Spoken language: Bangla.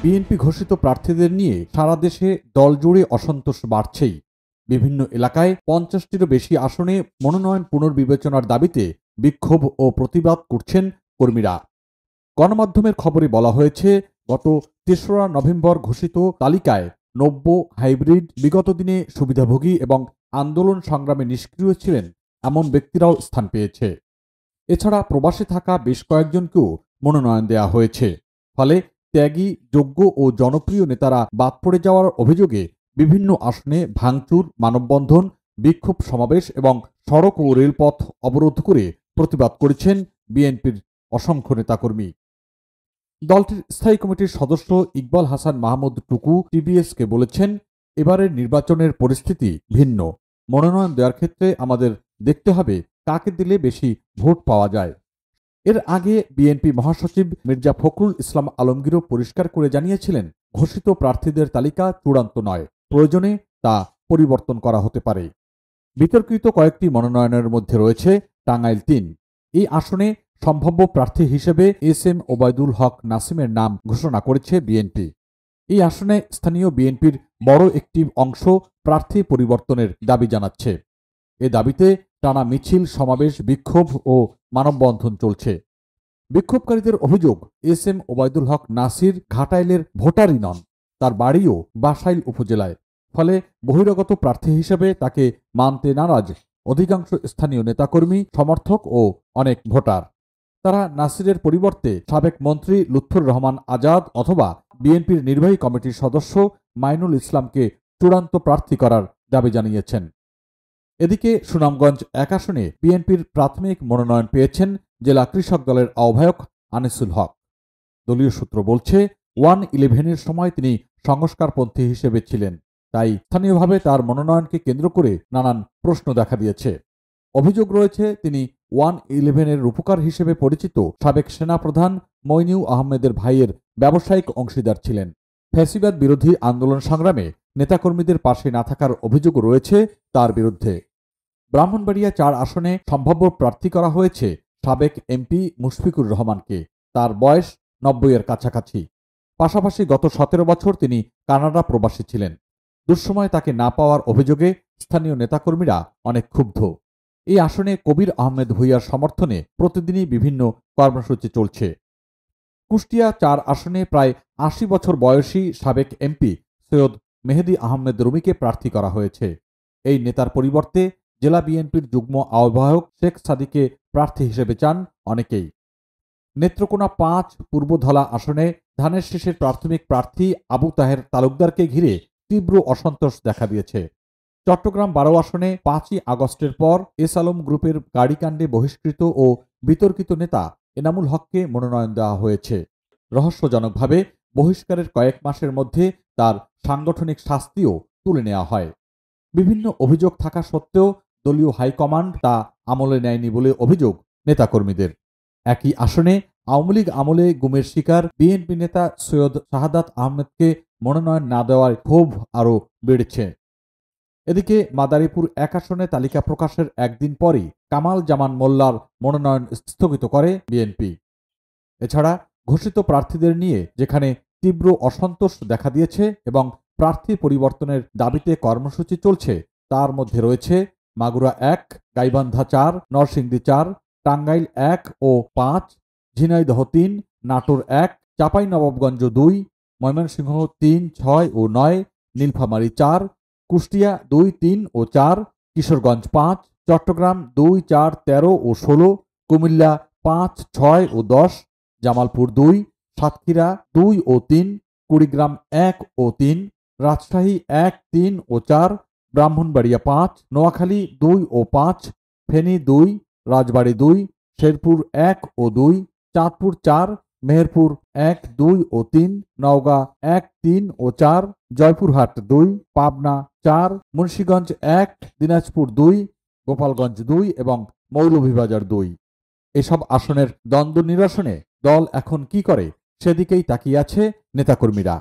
বিএনপি ঘোষিত প্রার্থীদের নিয়ে সারা দেশে দলজুড়ে অসন্তোষ বাড়ছেই। বিভিন্ন এলাকায় ৫০টিরও বেশি আসনে মনোনয়ন পুনর্বিবেচনার দাবিতে বিক্ষোভ ও প্রতিবাদ করছেন কর্মীরা। গণমাধ্যমের খবরে বলা হয়েছে, গত ৩রা নভেম্বর ঘোষিত তালিকায় নব্য, হাইব্রিড, বিগত দিনে সুবিধাভোগী এবং আন্দোলন সংগ্রামে নিষ্ক্রিয় ছিলেন এমন ব্যক্তিরাও স্থান পেয়েছে। এছাড়া প্রবাসে থাকা বেশ কয়েকজনকেও মনোনয়ন দেওয়া হয়েছে। ফলে ত্যাগী, যোগ্য ও জনপ্রিয় নেতারা বাদ পড়ে যাওয়ার অভিযোগে বিভিন্ন আসনে ভাঙচুর, মানববন্ধন, বিক্ষোভ সমাবেশ এবং সড়ক ও রেলপথ অবরোধ করে প্রতিবাদ করেছেন বিএনপির অসংখ্য নেতাকর্মী। দলটির স্থায়ী কমিটির সদস্য ইকবাল হাসান মাহমুদ টুকু টিবিএসকে বলেছেন, এবারের নির্বাচনের পরিস্থিতি ভিন্ন। মনোনয়ন দেওয়ার ক্ষেত্রে আমাদের দেখতে হবে কাকে দিলে বেশি ভোট পাওয়া যায়। এর আগে বিএনপি মহাসচিব মির্জা ফখরুল ইসলাম আলমগীরও পরিষ্কার করে জানিয়েছিলেন, ঘোষিত প্রার্থীদের তালিকা চূড়ান্ত নয়, প্রয়োজনে তা পরিবর্তন করা হতে পারে। বিতর্কিত কয়েকটি মনোনয়নের মধ্যে রয়েছে টাঙ্গাইল ৩। এই আসনে সম্ভাব্য প্রার্থী হিসেবে এস.এম. ওবায়দুল হক নাসিমের নাম ঘোষণা করেছে বিএনপি। এই আসনে স্থানীয় বিএনপির বড় একটি অংশ প্রার্থী পরিবর্তনের দাবি জানাচ্ছে। এ দাবিতে টানা মিছিল, সমাবেশ, বিক্ষোভ ও মানববন্ধন চলছে। বিক্ষোভকারীদের অভিযোগ, এস.এম. ওবায়দুল হক নাসির ঘাটাইলের ভোটারই নন, তার বাড়িও বাসাইল উপজেলায়। ফলে বহিরাগত প্রার্থী হিসেবে তাকে মানতে নারাজ অধিকাংশ স্থানীয় নেতাকর্মী, সমর্থক ও অনেক ভোটার। তারা নাসিরের পরিবর্তে সাবেক মন্ত্রী লুৎফর রহমান আজাদ অথবা বিএনপির নির্বাহী কমিটির সদস্য মাইনুল ইসলামকে চূড়ান্ত প্রার্থী করার দাবি জানিয়েছেন। এদিকে সুনামগঞ্জ ১ আসনে বিএনপির প্রাথমিক মনোনয়ন পেয়েছেন জেলা কৃষক দলের আহ্বায়ক আনিসুল হক। দলীয় সূত্র বলছে, 1-11-এর সময় তিনি সংস্কারপন্থী হিসেবে ছিলেন, তাই স্থানীয়ভাবে তার মনোনয়নকে কেন্দ্র করে নানান প্রশ্ন দেখা দিয়েছে। অভিযোগ রয়েছে, তিনি 1-11-এর রূপকার হিসেবে পরিচিত সাবেক সেনাপ্রধান মইনু আহমেদের ভাইয়ের ব্যবসায়িক অংশীদার ছিলেন। ফ্যাসিবাদ বিরোধী আন্দোলন সংগ্রামে নেতাকর্মীদের পাশে না থাকার অভিযোগ রয়েছে তার বিরুদ্ধে। ব্রাহ্মণবাড়িয়া ৪ আসনে সম্ভাব্য প্রার্থী করা হয়েছে সাবেক এমপি মুশফিকুর রহমানকে। তার বয়স ৯০-এর কাছাকাছি। পাশাপাশি গত ১৭ বছর তিনি কানাডা প্রবাসী ছিলেন। দুঃসময় তাকে না পাওয়ার অভিযোগে স্থানীয় নেতাকর্মীরা অনেক ক্ষুব্ধ। এই আসনে কবির আহমেদ ভূঁইয়ার সমর্থনে প্রতিদিনই বিভিন্ন কর্মসূচি চলছে। কুষ্টিয়া ৪ আসনে প্রায় ৮০ বছর বয়সী সাবেক এমপি সৈয়দ মেহেদী আহমেদ রুমিকে প্রার্থী করা হয়েছে। এই নেতার পরিবর্তে জেলা বিএনপির যুগ্ম আহ্বায়ক শেখ সাদিকে প্রার্থী হিসেবে চান অনেকেই। নেত্রকোনা ৫ পূর্বধলা আসনে ধানের শীষের প্রাথমিক প্রার্থী আবু তাহের তালুকদারকে ঘিরে তীব্র অসন্তোষ দেখা দিয়েছে। চট্টগ্রাম ১২ আসনে ৫ই আগস্টের পর এস আলম গ্রুপের গাড়িকাণ্ডে বহিষ্কৃত ও বিতর্কিত নেতা এনামুল হককে মনোনয়ন দেওয়া হয়েছে। রহস্যজনকভাবে বহিষ্কারের কয়েক মাসের মধ্যে তার সাংগঠনিক শাস্তিও তুলে নেওয়া হয়। বিভিন্ন অভিযোগ থাকা সত্ত্বেও দলীয় হাইকমান্ড তা আমলে নেয়নি বলে অভিযোগ নেতাকর্মীদের। একই আসনে আওয়ামী লীগ আমলে গুমের শিকার বিএনপি নেতা সৈয়দ শাহাদাত আহমেদকে মনোনয়ন না দেওয়ায় ক্ষোভ আরও বেড়েছে। এদিকে মাদারীপুর ১ আসনে তালিকা প্রকাশের একদিন পরই কামাল জামান মোল্লার মনোনয়ন স্থগিত করে বিএনপি। এছাড়া ঘোষিত প্রার্থীদের নিয়ে যেখানে তীব্র অসন্তোষ দেখা দিয়েছে এবং প্রার্থী পরিবর্তনের দাবিতে কর্মসূচি চলছে, তার মধ্যে রয়েছে মাগুরা ১, গাইবান্ধা ৪, নরসিংদী ৪, টাঙ্গাইল ১ ও ৫, ঝিনাইদহ ৩, নাটোর ১, চাঁপাইনবাবগঞ্জ ২, ময়মনসিংহ ৩, ৬ ও ৯, নীলফামারী ৪, কুষ্টিয়া ২, ৩ ও ৪, কিশোরগঞ্জ ৫, চট্টগ্রাম ২, ৪, ১৩ ও ১৬, কুমিল্লা ৫, ৬ ও ১০, জামালপুর ২, সাতক্ষীরা ২ ও ৩, কুড়িগ্রাম ১ ও ৩, রাজশাহী ১, ৩ ও ৪, ব্রাহ্মণবাড়িয়া ৫, নোয়াখালী ২ ও ৫, ফেনী ২, রাজবাড়ী ২, শেরপুর ১ ও ২, চাঁদপুর ৪, মেহেরপুর ১, ২ ও ৩, নওগাঁ ১, ৩ ও ৪, জয়পুরহাট ২, পাবনা ৪, মুন্সিগঞ্জ ১, দিনাজপুর ২, গোপালগঞ্জ ২ এবং মৌলভীবাজার ২। এসব আসনের দ্বন্দ্ব নিরসনে দল এখন কি করে সেদিকেই তাকিয়ে আছে নেতাকর্মীরা।